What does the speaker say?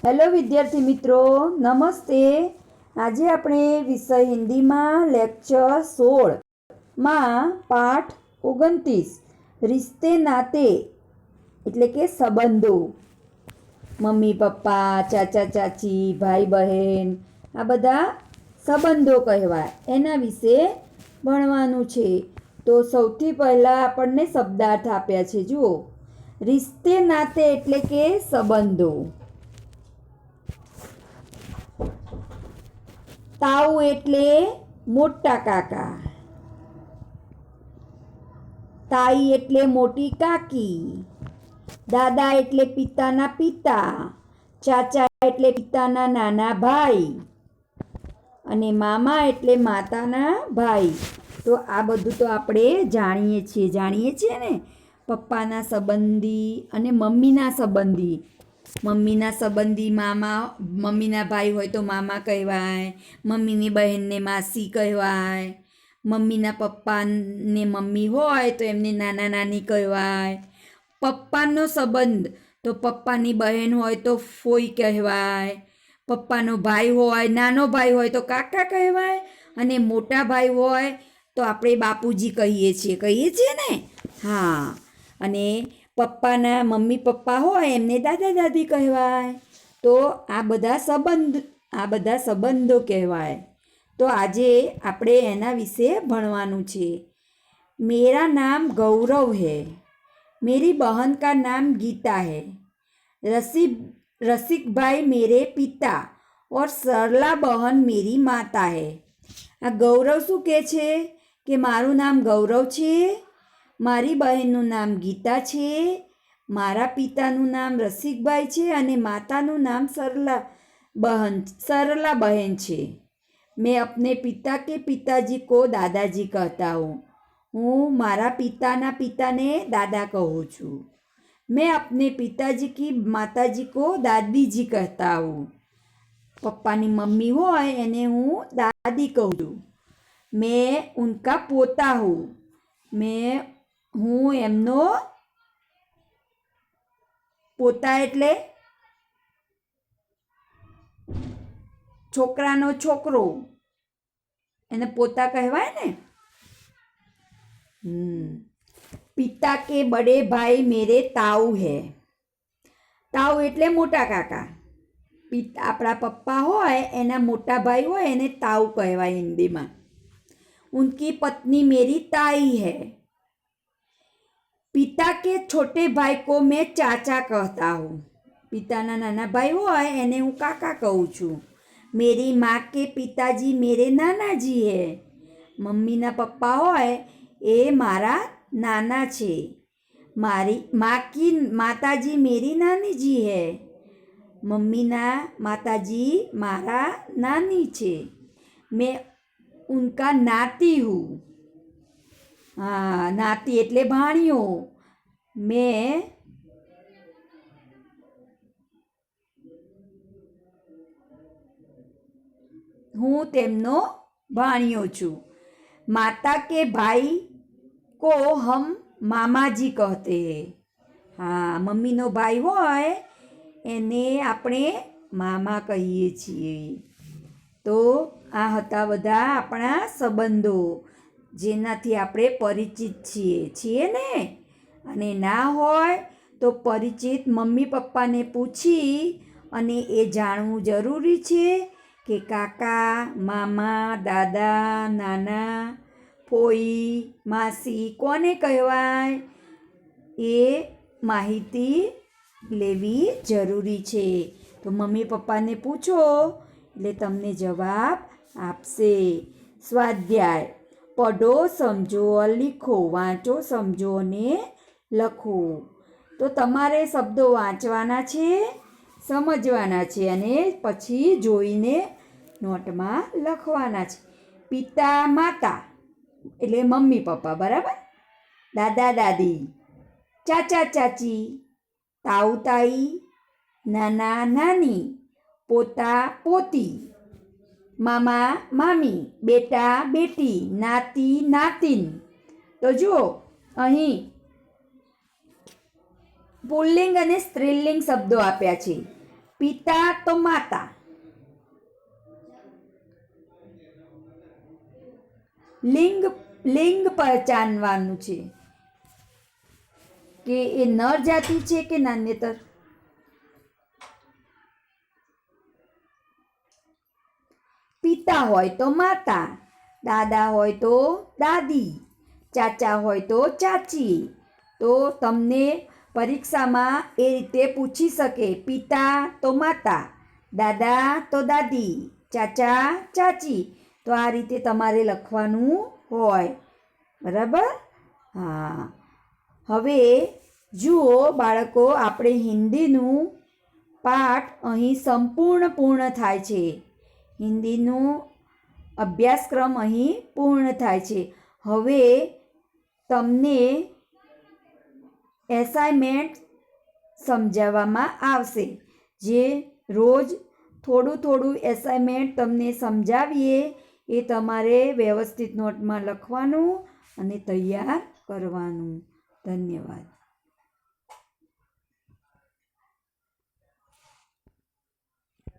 Hello વિદ્યાર્થી મિત્રો, નમસ્તે. આજે આપણે વિષય હિન્દીમાં લેક્ચર 16માં પાઠ 29 રિશ્તે નાતે એટલે કે સંબંધો, મમ્મી પપ્પા, ચાચા ચાચી, ભાઈ બહેન, આ બધા સંબંધો કહેવાય, એના વિશે ભણવાનું છે. તો સૌથી પહેલાં આપણને શબ્દાર્થ આપ્યા છે. જુઓ, રિશ્તે નાતે એટલે કે સંબંધો. તાઉ એટલે મોટા કાકા, તાઈ એટલે મોટી કાકી, દાદા એટલે પિતાના પિતા, ચાચા એટલે પિતાના નાના ભાઈ અને મામા એટલે માતાના ભાઈ. તો આ બધું તો આપણે જાણીએ છીએ ને. પપ્પાના સંબંધી અને મમ્મીના સંબંધી. મમ્મીના સંબંધી મામા, મમ્મીના ભાઈ હોય તો મામા કહેવાય, મમ્મીની બહેનને માસી કહેવાય, મમ્મીના પપ્પાને મમ્મી હોય તો એમને નાના નાની કહેવાય. પપ્પાનો સંબંધ તો પપ્પાની બહેન હોય તો ફોઈ કહેવાય, પપ્પાનો ભાઈ હોય, નાનો ભાઈ હોય તો કાકા કહેવાય, અને મોટા ભાઈ હોય તો આપણે બાપુજી કહીએ છીએ ને. હા, અને પપ્પાના મમ્મી પપ્પા હોય એમને દાદા દાદી કહેવાય. તો આ બધા સંબંધો કહેવાય. તો આજે આપણે એના વિશે ભણવાનું છે. મેરા નામ ગૌરવ है, मेरी बहन का नाम गीता है, रसिक भाई मेरे पिता और सरला बहन मेरी माता है. આ ગૌરવ શું કહે છે કે મારું નામ ગૌરવ છે, મારી બહેનનું નામ ગીતા છે, મારા પિતાનું નામ રસિકભાઈ છે અને માતાનું નામ સરલા બહેન છે. મેં अपने पिता के पिताजी को दादाजी कहता हूँ. હું મારા પિતાના પિતાને દાદા કહું છું. मैं अपने पिताजी की माताजी को दादीजी कहता हूँ. પપ્પાની મમ્મી હોય એને હું દાદી કહું છું. मैं उनका पोता हूँ. હું એમનો પોતા એટલે છોકરાનો છોકરો, એને પોતા કહેવાય ને. પિતા કે બડે ભાઈ મેરે તાऊ है. તાऊ એટલે મોટા કાકા. આપણા પપ્પા હોય એના મોટા ભાઈ હોય એને તાऊ કહેવાય હિન્દીમાં. उनकी पत्नी मेरी ताई है. पिता के छोटे भाई को मैं चाचा कहता हूँ. પિતાના નાના ભાઈ હોય એને હું કાકા કહું છું. मेरी माँ के पिताजी मेरे नानाजी है. મમ્મીના પપ્પા હોય એ મારા નાના છે. મારી माँ की माताजी मेरी नानीजी है. મમ્મીના માતાજી મારા નાની છે. મેં उनका नाती हूँ. હા, નાતી એટલે ભાણિયો. હું તેમનો ભાણિયો છું. माता के भाई को हम मामाजी कहते हैं. હા, મમ્મીનો ભાઈ હોય એને આપણે મામા કહીએ છીએ. તો આ હતા બધા આપણા સંબંધો જેનાથી આપણે પરિચિત છીએ ને. અને ના હોય તો પરિચિત મમ્મી પપ્પાને પૂછી અને એ જાણવું જરૂરી છે કે કાકા, મામા, દાદા, નાના, ફોઈ, માસી કોને કહેવાય એ માહિતી લેવી જરૂરી છે. તો મમ્મી પપ્પાને પૂછો એટલે તમને જવાબ આપશે. સ્વાધ્યાય: પઢો, સમજો, લીખો. વાંચો, સમજો અને લખો. તો તમારે શબ્દો વાંચવાના છે, સમજવાના છે અને પછી જોઈને નોટમાં લખવાના છે. પિતા માતા એટલે મમ્મી પપ્પા, બરાબર. દાદા દાદી, ચાચા ચાચી, તાऊ તાઈ, નાના નાની, પોતા પોતી, મામા મામી, બેટા બેટી, નાતી નાતિન. તો જુઓ, અહીં પુલ્લિંગ અને સ્ત્રીલિંગ શબ્દો આપ્યા છે. પિતા તો માતા, લિંગ લિંગ પહચાનવાનું છે કે એ નર જાતિ છે કે નાન્યતર. પિતા હોય તો માતા, દાદા હોય તો દાદી, ચાચા હોય તો ચાચી. તો તમને પરીક્ષામાં એ રીતે પૂછી શકે, પિતા તો માતા, દાદા તો દાદી, ચાચા ચાચી. તો આ રીતે તમારે લખવાનું હોય. બરાબર? હા. હવે જુઓ બાળકો, આપણે હિન્દીનું પાઠ અહીં સંપૂર્ણ પૂર્ણ થાય છે. હિન્દીનું અભ્યાસક્રમ અહીં પૂર્ણ થાય છે. હવે તમને એસાઇનમેન્ટ સમજાવવામાં આવશે, જે રોજ થોડું થોડું એસાઇનમેન્ટ તમને સમજાવીએ એ તમારે વ્યવસ્થિત નોટમાં લખવાનું અને તૈયાર કરવાનું. ધન્યવાદ.